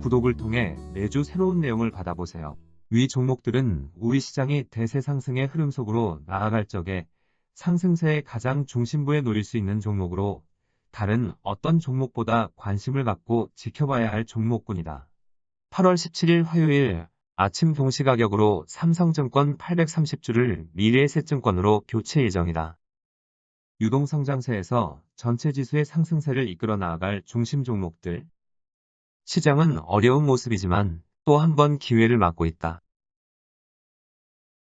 구독을 통해 매주 새로운 내용을 받아보세요. 위 종목들은 우리 시장이 대세 상승의 흐름 속으로 나아갈 적에 상승세의 가장 중심부에 놓일 수 있는 종목으로 다른 어떤 종목보다 관심을 갖고 지켜봐야 할 종목군이다. 8월 17일 화요일 아침 동시가격으로 삼성증권 830주를 미래에셋증권으로 교체 예정이다. 유동성장세에서 전체 지수의 상승세를 이끌어 나아갈 중심 종목들. 시장은 어려운 모습이지만 또 한 번 기회를 맞고 있다.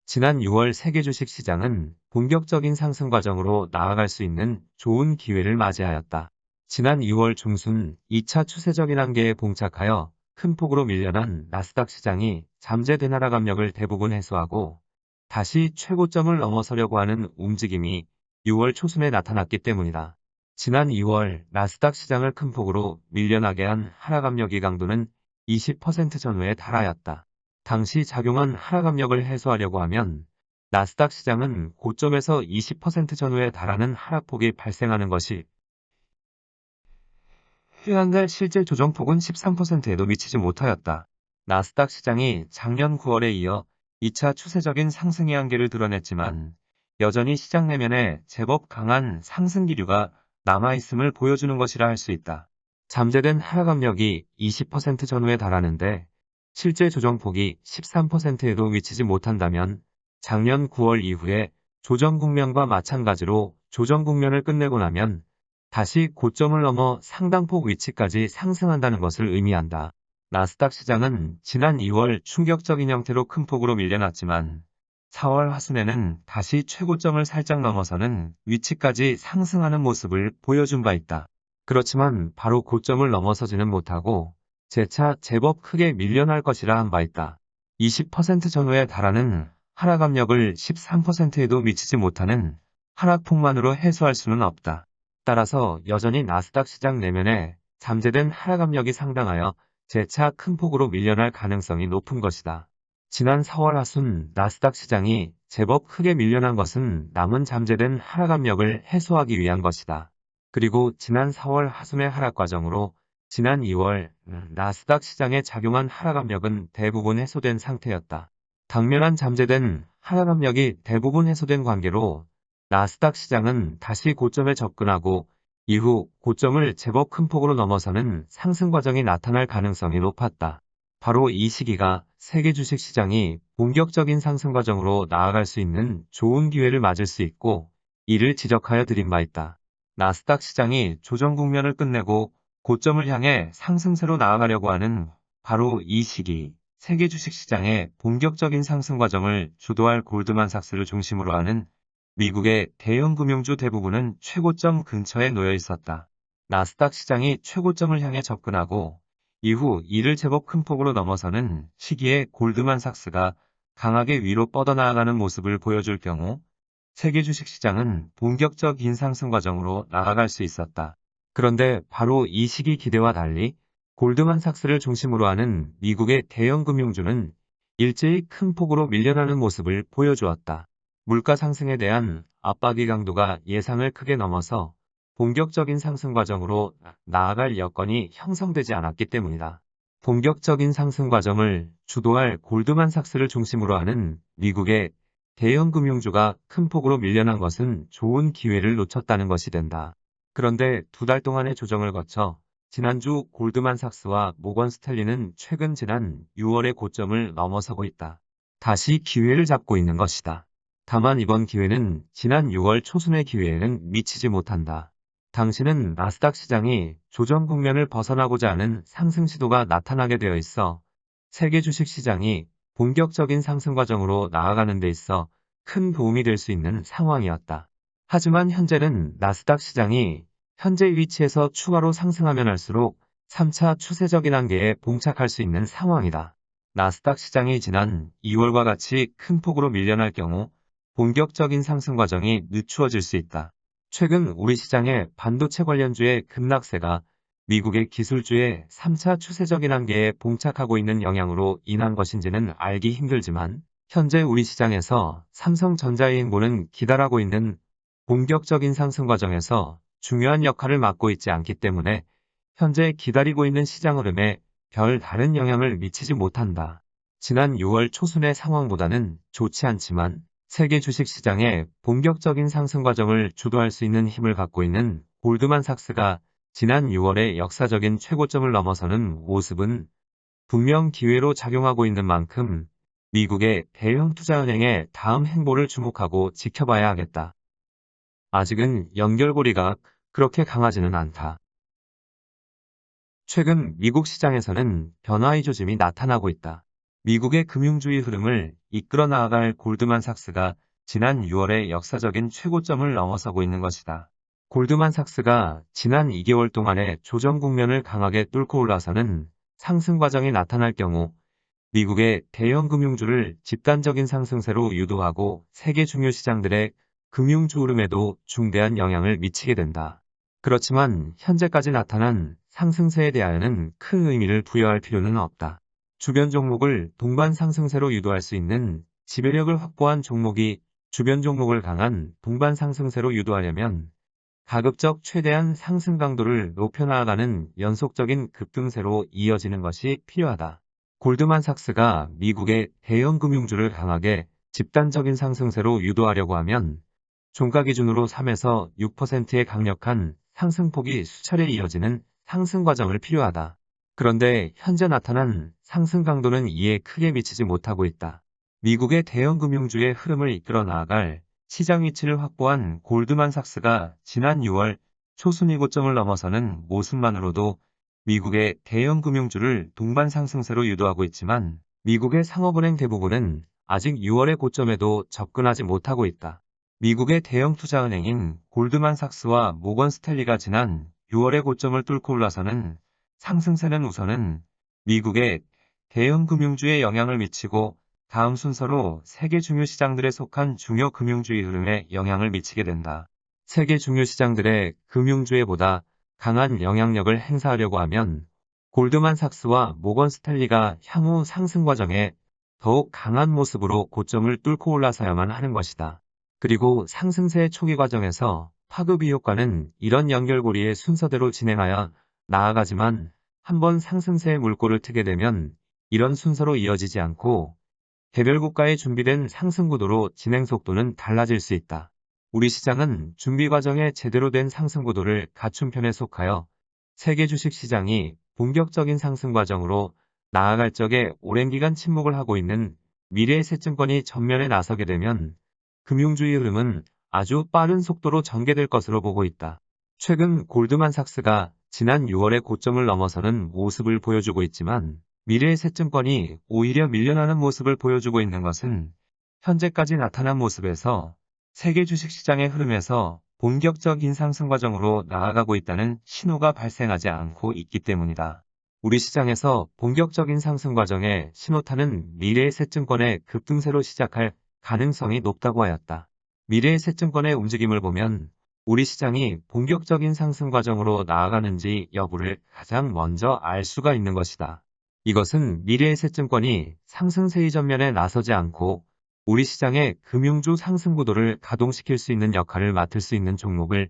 지난 6월 세계 주식 시장은 본격적인 상승 과정으로 나아갈 수 있는 좋은 기회를 맞이하였다. 지난 2월 중순 2차 추세적인 한계에 봉착하여 큰 폭으로 밀려난 나스닥 시장이 잠재된 하락 압력을 대부분 해소하고 다시 최고점을 넘어서려고 하는 움직임이 6월 초순에 나타났기 때문이다. 지난 2월 나스닥 시장을 큰 폭으로 밀려나게 한 하락 압력의 강도는 20% 전후에 달하였다. 당시 작용한 하락 압력을 해소하려고 하면 나스닥 시장은 고점에서 20% 전후에 달하는 하락폭이 발생하는 것이 지난달 실제 조정폭은 13%에도 미치지 못하였다. 나스닥 시장이 작년 9월에 이어 2차 추세적인 상승의 한계를 드러냈지만 여전히 시장 내면에 제법 강한 상승 기류가 남아있음을 보여주는 것이라 할 수 있다. 잠재된 하락 압력이 20% 전후에 달하는데 실제 조정폭이 13%에도 미치지 못한다면 작년 9월 이후에 조정 국면과 마찬가지로 조정 국면을 끝내고 나면 다시 고점을 넘어 상당폭 위치까지 상승한다는 것을 의미한다. 나스닥 시장은 지난 2월 충격적인 형태로 큰 폭으로 밀려났지만 4월 하순에는 다시 최고점을 살짝 넘어서는 위치까지 상승하는 모습을 보여준 바 있다. 그렇지만 바로 고점을 넘어서지는 못하고 재차 제법 크게 밀려날 것이라 한 바 있다. 20% 전후에 달하는 하락 압력을 13%에도 미치지 못하는 하락폭만으로 해소할 수는 없다. 따라서 여전히 나스닥 시장 내면에 잠재된 하락 압력이 상당하여 재차 큰 폭으로 밀려날 가능성이 높은 것이다. 지난 4월 하순 나스닥 시장이 제법 크게 밀려난 것은 남은 잠재된 하락 압력을 해소하기 위한 것이다. 그리고 지난 4월 하순의 하락 과정으로 지난 2월 나스닥 시장에 작용한 하락 압력은 대부분 해소된 상태였다. 당면한 잠재된 하락 압력이 대부분 해소된 관계로 나스닥 시장은 다시 고점에 접근하고 이후 고점을 제법 큰 폭으로 넘어서는 상승 과정이 나타날 가능성이 높았다. 바로 이 시기가 세계 주식 시장이 본격적인 상승 과정으로 나아갈 수 있는 좋은 기회를 맞을 수 있고 이를 지적하여 드린 바 있다. 나스닥 시장이 조정 국면을 끝내고 고점을 향해 상승세로 나아가려고 하는 바로 이 시기 세계 주식 시장의 본격적인 상승 과정을 주도할 골드만삭스를 중심으로 하는 미국의 대형 금융주 대부분은 최고점 근처에 놓여 있었다. 나스닥 시장이 최고점을 향해 접근하고 이후 이를 제법 큰 폭으로 넘어서는 시기에 골드만삭스가 강하게 위로 뻗어나가는 모습을 보여줄 경우 세계 주식시장은 본격적인 상승 과정으로 나아갈 수 있었다. 그런데 바로 이 시기 기대와 달리 골드만삭스를 중심으로 하는 미국의 대형 금융주는 일제히 큰 폭으로 밀려나는 모습을 보여주었다. 물가 상승에 대한 압박의 강도가 예상을 크게 넘어서 본격적인 상승 과정으로 나아갈 여건이 형성되지 않았기 때문이다. 본격적인 상승 과정을 주도할 골드만삭스를 중심으로 하는 미국의 대형 금융주가 큰 폭으로 밀려난 것은 좋은 기회를 놓쳤다는 것이 된다. 그런데 2달 동안의 조정을 거쳐 지난주 골드만삭스와 모건 스탠리는 최근 지난 6월의 고점을 넘어서고 있다. 다시 기회를 잡고 있는 것이다. 다만 이번 기회는 지난 6월 초순의 기회에는 미치지 못한다. 당시는 나스닥 시장이 조정 국면을 벗어나고자 하는 상승 시도가 나타나게 되어 있어 세계 주식 시장이 본격적인 상승 과정으로 나아가는 데 있어 큰 도움이 될 수 있는 상황이었다. 하지만 현재는 나스닥 시장이 현재 위치에서 추가로 상승하면 할수록 3차 추세적인 한계에 봉착할 수 있는 상황이다. 나스닥 시장이 지난 2월과 같이 큰 폭으로 밀려날 경우 본격적인 상승 과정이 늦추어질 수 있다. 최근 우리 시장의 반도체 관련주의 급락세가 미국의 기술주의 3차 추세적인 한계에 봉착하고 있는 영향으로 인한 것인지는 알기 힘들지만 현재 우리 시장에서 삼성전자의 행보는 기다라고 있는 본격적인 상승 과정에서 중요한 역할을 맡고 있지 않기 때문에 현재 기다리고 있는 시장 흐름에 별 다른 영향을 미치지 못한다. 지난 6월 초순의 상황보다는 좋지 않지만 세계 주식시장의 본격적인 상승 과정을 주도할 수 있는 힘을 갖고 있는 골드만삭스가 지난 6월의 역사적인 최고점을 넘어서는 모습은 분명 기회로 작용하고 있는 만큼 미국의 대형 투자은행의 다음 행보를 주목하고 지켜봐야 하겠다. 아직은 연결고리가 그렇게 강하지는 않다. 최근 미국 시장에서는 변화의 조짐이 나타나고 있다. 미국의 금융주의 흐름을 이끌어 나아갈 골드만삭스가 지난 6월의 역사적인 최고점을 넘어서고 있는 것이다. 골드만삭스가 지난 2개월 동안의 조정 국면을 강하게 뚫고 올라서는 상승 과정이 나타날 경우 미국의 대형 금융주를 집단적인 상승세로 유도하고 세계 중요 시장들의 금융주 흐름에도 중대한 영향을 미치게 된다. 그렇지만 현재까지 나타난 상승세에 대하여는 큰 의미를 부여할 필요는 없다. 주변 종목을 동반 상승세로 유도할 수 있는 지배력을 확보한 종목이 주변 종목을 강한 동반 상승세로 유도하려면 가급적 최대한 상승 강도를 높여나가는 연속적인 급등세로 이어지는 것이 필요하다. 골드만삭스가 미국의 대형 금융주를 강하게 집단적인 상승세로 유도하려고 하면 종가 기준으로 3에서 6%의 강력한 상승폭이 수차례 이어지는 상승 과정을 필요하다. 그런데 현재 나타난 상승 강도는 이에 크게 미치지 못하고 있다. 미국의 대형 금융주의 흐름을 이끌어 나아갈 시장 위치를 확보한 골드만삭스가 지난 6월 초순위 고점을 넘어서는 모습만으로도 미국의 대형 금융주를 동반 상승세로 유도하고 있지만 미국의 상업은행 대부분은 아직 6월의 고점에도 접근하지 못하고 있다. 미국의 대형 투자은행인 골드만삭스와 모건 스탠리가 지난 6월의 고점을 뚫고 올라서는 상승세는 우선은 미국의 대형 금융주에 영향을 미치고 다음 순서로 세계 중요 시장들에 속한 중요 금융주의 흐름에 영향을 미치게 된다. 세계 중요 시장들의 금융주에보다 강한 영향력을 행사하려고 하면 골드만삭스와 모건 스탠리가 향후 상승 과정에 더욱 강한 모습으로 고점을 뚫고 올라서야만 하는 것이다. 그리고 상승세 초기 과정에서 파급이 효과는 이런 연결고리의 순서대로 진행하여 나아가지만 한번 상승세의 물꼬를 트게 되면 이런 순서로 이어지지 않고 개별 국가의 준비된 상승 구도로 진행 속도는 달라질 수 있다. 우리 시장은 준비 과정에 제대로 된 상승 구도를 갖춘 편에 속하여 세계 주식 시장이 본격적인 상승 과정으로 나아갈 적에 오랜 기간 침묵을 하고 있는 미래의 새 증권이 전면에 나서게 되면 금융주의 흐름은 아주 빠른 속도로 전개될 것으로 보고 있다. 최근 골드만삭스가 지난 6월의 고점을 넘어서는 모습을 보여주고 있지만 미래의 새 증권이 오히려 밀려나는 모습을 보여주고 있는 것은 현재까지 나타난 모습에서 세계 주식시장의 흐름에서 본격적인 상승 과정으로 나아가고 있다는 신호가 발생하지 않고 있기 때문이다. 우리 시장에서 본격적인 상승 과정에 신호탄은 미래의 새 증권의 급등세로 시작할 가능성이 높다고 하였다. 미래의 새 증권의 움직임을 보면 우리 시장이 본격적인 상승 과정으로 나아가는지 여부를 가장 먼저 알 수가 있는 것이다. 이것은 미래의 새 증권이 상승세 이전면에 나서지 않고 우리 시장의 금융주 상승 구도를 가동시킬 수 있는 역할을 맡을 수 있는 종목을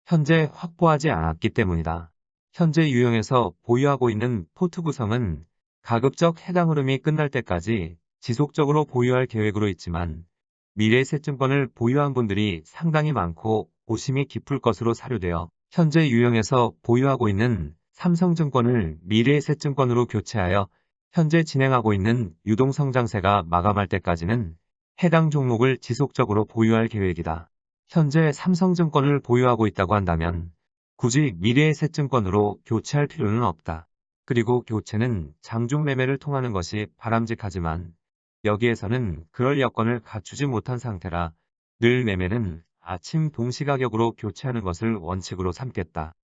현재 확보하지 않았기 때문이다. 현재 유형에서 보유하고 있는 포트 구성은 가급적 해당 흐름이 끝날 때까지 지속적으로 보유할 계획으로 있지만 미래의 새 증권을 보유한 분들이 상당히 많고 고심이 깊을 것으로 사료되어 현재 유형에서 보유하고 있는 삼성증권을 미래의 새 증권으로 교체하여 현재 진행하고 있는 유동성장세가 마감할 때까지는 해당 종목을 지속적으로 보유할 계획이다. 현재 삼성증권을 보유하고 있다고 한다면 굳이 미래의 새 증권으로 교체할 필요는 없다. 그리고 교체는 장중 매매를 통하는 것이 바람직하지만 여기에서는 그럴 여건을 갖추지 못한 상태라 늘 매매는 아침 동시가격으로 교체하는 것을 원칙으로 삼겠다.